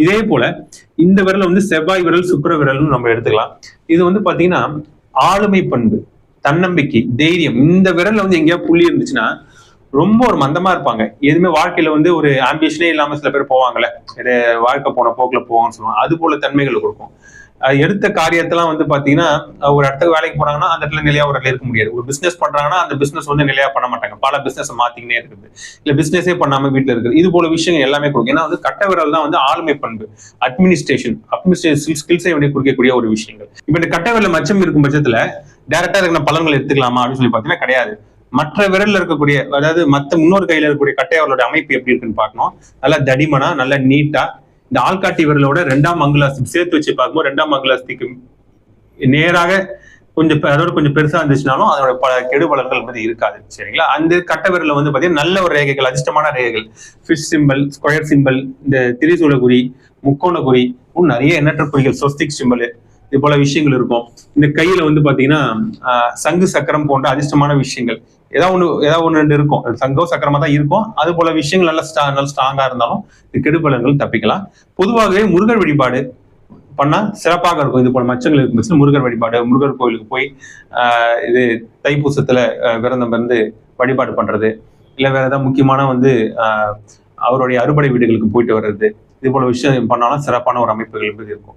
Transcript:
இதே போல இந்த விரல் வந்து செவ்வாய் விரல், சுக்கிர விரல்னு நம்ம எடுத்துக்கலாம். இது வந்து பாத்தீங்கன்னா ஆளுமை பண்பு, தன்னம்பிக்கை, தைரியம். இந்த விரல்ல வந்து எங்கேயாவது புள்ளி இருந்துச்சுன்னா ரொம்ப ஒரு மந்தமா இருப்பாங்க. எதுவுமே வாழ்க்கையில வந்து ஒரு ஆம்பிஷனே இல்லாம சில பேர் போவாங்கல்ல, வாழ்க்கை போன போக்குல போவாங்கன்னு சொல்லுவாங்க. அது போல தன்மைகளை கொடுக்கும். எடுத்த காரியத்தெல்லாம் வந்து பாத்தீங்கன்னா ஒரு இடத்துக்கு வேலைக்கு போனாங்கன்னா அந்த இடத்துல நிலையா ஒரு இருக்க முடியாது. ஒரு பிசினஸ் பண்றாங்கன்னா அந்த பிசினஸ் வந்து நிலையா பண்ண மாட்டாங்க. பல பிசினஸ் மாத்திக்கினே இருக்குது, இல்ல பிசினஸே பண்ணாம வீட்டுல இருக்குது. இது போல விஷயங்கள் எல்லாமே கொடுக்கும். ஏன்னா வந்து கட்ட விரல் தான் வந்து ஆளுமை பண்பு, அட்மினிஸ்ட்ரேஷன் ஸ்கில்ஸை வந்து குறிக்கக்கூடிய ஒரு விஷயங்கள். இப்ப இந்த கட்ட விரல் மச்சம் இருக்கும் பட்சத்துல டைரக்டா இருக்கிற பலன்கள் எடுத்துக்கலாமா அப்படின்னு சொல்லி பாத்தீங்கன்னா கிடையாது. மற்ற விரல்ல இருக்கக்கூடிய, அதாவது மத்த முன்னோர் கையில இருக்கக்கூடிய கட்டையவர்களோட அமைப்பு எப்படி இருக்குன்னு பார்க்கணும். நல்லா தடிமனா, நல்லா நீட்டா, இந்த ஆள்காட்டி விரலோட 2ஆம் அங்குலாஸ்தி சேர்த்து வச்சு பார்க்கும்போது 2ஆம் அங்குலாஸ்திக்கு நேராக கொஞ்சம் அதோட கொஞ்சம் பெருசா இருந்துச்சுனாலும் அதோட பல கெடுபலன்கள் வந்து இருக்காது. சரிங்களா? அந்த கட்ட விரல வந்து பாத்தீங்கன்னா நல்ல ஒரு ரேகைகள், அதிர்ஷ்டமான ரேகைகள், ஃபிஷ் சிம்பிள், ஸ்கொயர் சிம்பிள், இந்த திரிசூல குறி, முக்கோண குறி, நிறைய எண்ணற்ற குறிகள், சொஸ்திக் சிம்பிள், இது போல விஷயங்கள் இருக்கும். இந்த கையில வந்து பாத்தீங்கன்னா சங்கு சக்கரம் போன்ற அதிர்ஷ்டமான விஷயங்கள் ஏதாவது ஒண்ணு இருக்கும். சங்கோ சக்கரமா தான் இருக்கும். அது போல விஷயங்கள் நல்ல ஸ்ட்ராங்கா இருந்தாலும் கெடுபலன்கள் தப்பிக்கலாம். பொதுவாகவே முருகர் வழிபாடு பண்ணா சிறப்பாக இருக்கும். இது போல மச்சங்கள் இருக்கும். முருகர் வழிபாடு, முருகர் கோயிலுக்கு போய் இது தைப்பூசத்துல விரதம் இருந்து வழிபாடு பண்றது, இல்ல வேற ஏதாவது முக்கியமான வந்து அவருடைய அறுபடை வீடுகளுக்கு போயிட்டு வர்றது, இது போல விஷயம் பண்ணாலும் சிறப்பான ஒரு அமைப்புகள் இருக்கும்.